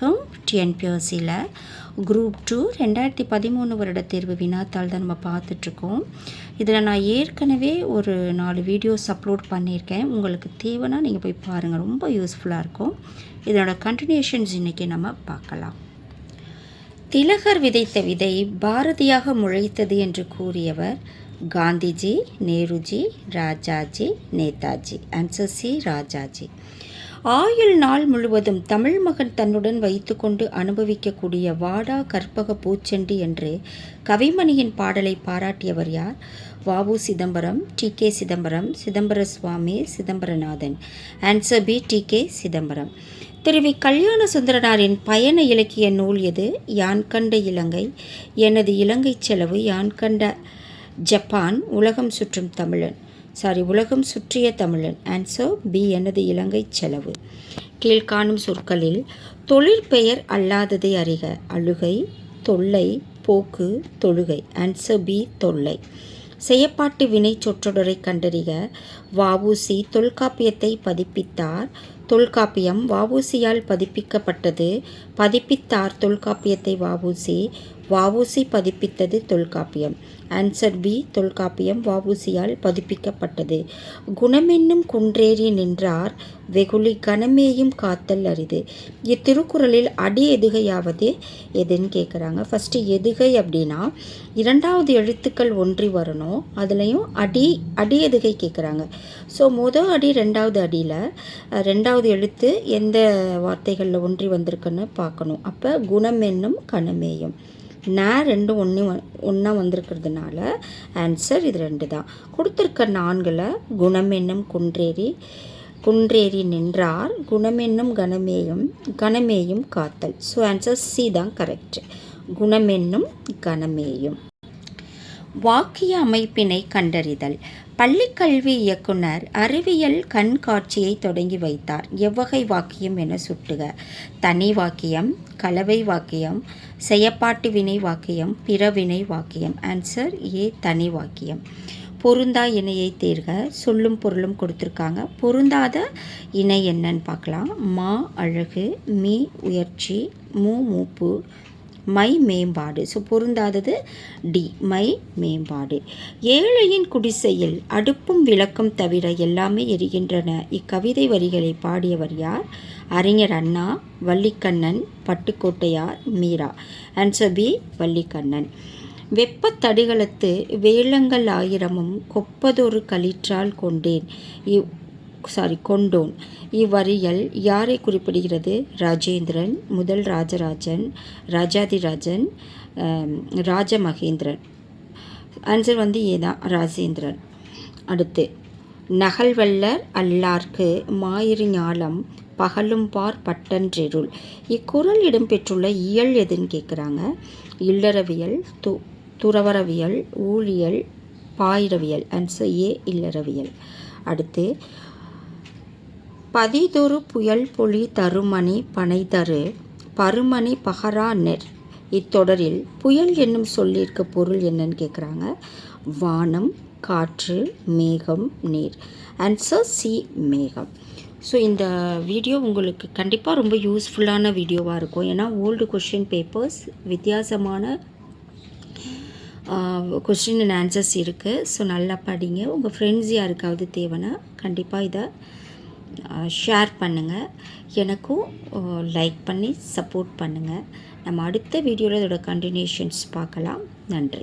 வணக்கம். டிஎன்பிஎஸ்சியில் குரூப் 2 2013 வருட தேர்வு வினாத்தாள் தான் நம்ம பார்த்துட்ருக்கோம். இதில் நான் ஏற்கனவே ஒரு 4 வீடியோஸ் அப்லோட் பண்ணியிருக்கேன். உங்களுக்கு தேவைன்னா நீங்கள் போய் பாருங்கள், ரொம்ப யூஸ்ஃபுல்லாக இருக்கும். இதனோட கண்டினியூஷன்ஸ் இன்றைக்கி நம்ம பார்க்கலாம். திலகர் விதைத்த விதை பாரதியாக முளைத்தது என்று கூறியவர் காந்திஜி, நேருஜி, ராஜாஜி, நேதாஜி. Answer C, Rajaji. ஆயுள் நாள் முழுவதும் தமிழ் மகன் தன்னுடன் வைத்துக்கொண்டு அனுபவிக்கக்கூடிய வாடா கற்பக பூச்செண்டு என்று கவிமணியின் பாடலை பாராட்டியவர் யார்? VO. Chidambaram, TK. Chidambaram, Chidambara Swami, Chidambaranathan. Answer B, TK. Chidambaram. திருவி கல்யாண சுந்தரனாரின் பயண இலக்கிய நூல் எது? யான் கண்ட இலங்கை, எனது இலங்கை செலவு, யான் கண்ட ஜப்பான், உலகம் சுற்றும் தமிழன். உலகம் சுற்றிய தமிழன். ஆன்சர் பி, எனது இலங்கை செலவு. கீழ்காணும் சொற்களில் தொழிற்பெயர் அல்லாததை அறிக. அழுகை, தொல்லை, போக்கு, தொழுகை. ஆன்சர் பி, தொல்லை. செயப்பாட்டு வினை சொற்றொடரை கண்டறிக. வ.உ.சி. தொல்காப்பியத்தை பதிப்பித்தார். தொல்காப்பியம் வ.உ.சியால் பதிப்பிக்கப்பட்டது. பதிப்பித்தார் தொல்காப்பியத்தை வ.உ.சி. வ.உ.சி. பதிப்பித்தது தொல்காப்பியம். ஆன்சர் பி, தொல்காப்பியம் வ.உ.சியால் பதிப்பிக்கப்பட்டது. குணமென்னும் குன்றேறி நின்றார் வெகுளி கணமேயும் காத்தல் அரிது. இத்திருக்குறளில் அடி எதுகையாவது எதுன்னு கேட்குறாங்க. ஃபஸ்ட்டு எதுகை அப்படின்னா இரண்டாவது எழுத்துக்கள் ஒன்றி வரணும். அதுலேயும் அடி எதுகை கேட்குறாங்க. ஸோ மொதல் அடி ரெண்டாவது அடியில் ரெண்டாவது எழுத்து எந்த வார்த்தைகளில் ஒன்றி வந்திருக்குன்னு பார்க்கணும். அப்போ குணம் என்னும் கணமேயும் ரெண்டும் ஒன்றா வந்திருக்கிறதுனால ஆன்சர் இது 2 தான். கொடுத்துருக்க 4ல் குணம் என்னும் குன்றேறி நின்றார், குணம் என்னும் கணமேயும் காத்தல். ஸோ ஆன்சர் சி தான் கரெக்ட். குணம் என்னும் கணமேயும். வாக்கிய அமைப்பினை கண்டறிதல். பள்ளிக்கல்வி இயக்குனர் அறிவியல் கண்காட்சியை தொடங்கி வைத்தார். எவ்வகை வாக்கியம் என சுட்டுக. தனி வாக்கியம், கலவை வாக்கியம், செயப்பாட்டு வினை வாக்கியம், பிறவினை வாக்கியம். ஆன்சர் ஏ, தனி வாக்கியம். பொருந்தா இணையை தேர்க. சொல்லும் பொருளும் கொடுத்துருக்காங்க. பொருந்தாத இணை என்னன்னு பார்க்கலாம். மா அழகு, மீ உயர்ச்சி, மூப்பு, மை மேம்பாடு. ஸோ பொருந்தாதது டி, மை மேம்பாடு. ஏழையின் குடிசையில் அடுப்பும் விளக்கும் தவிர எல்லாமே எரிகின்றன. இக்கவிதை வரிகளை பாடியவர் யார்? அறிஞர் அண்ணா, வள்ளிக்கண்ணன், பட்டுக்கோட்டையார், மீரா. Answer B, Vallikannan. வெப்பத்தடிகளத்து வேளங்கள் ஆயிரமும் கொப்பதொரு களிற்றால் கொண்டோன். இவ்வரிகள் யாரை குறிப்பிடுகிறது? ராஜேந்திரன், முதல் ராஜராஜன், ராஜாதிராஜன், ராஜமகேந்திரன். ஆன்சர் ஏதான் ராஜேந்திரன். அடுத்து நகல்வல்லர் அல்லார்க்கு மாயிரு ஞாலம் பகலும் பார் பட்டன்றெருள். இக்குறள் இடம்பெற்றுள்ள இயல் எதுன்னு கேட்குறாங்க. இல்லறவியல், துறவரவியல், ஊழியல், பாயிரவியல். ஆன்சர் ஏ, இல்லறவியல். அடுத்து பதிதொரு புயல் பொழி தருமணி பனைதரு பருமணி பகரா நெற். இத்தொடரில் புயல் என்னும் சொல்லிற்கு பொருள் என்னன்னு கேட்குறாங்க. வானம், காற்று, மேகம், நீர். ஆன்சர் சி, மேகம். ஸோ இந்த வீடியோ உங்களுக்கு கண்டிப்பாக ரொம்ப யூஸ்ஃபுல்லான வீடியோவாக இருக்கும். ஏன்னா ஓல்டு கொஷின் பேப்பர்ஸ், வித்தியாசமான கொஸ்டின் அண்ட் ஆன்சர்ஸ் இருக்குது. ஸோ நல்லா படிங்க. உங்கள் ஃப்ரெண்ட்ஸ் யாருக்காவது தேவைன்னா கண்டிப்பாக இதை ஷேர் பண்ணுங்கள். எனக்கும் லைக் பண்ணி சப்போர்ட் பண்ணுங்கள். நம்ம அடுத்த வீடியோவில் இதோட கண்டினியூஷன்ஸ் பார்க்கலாம். நன்றி.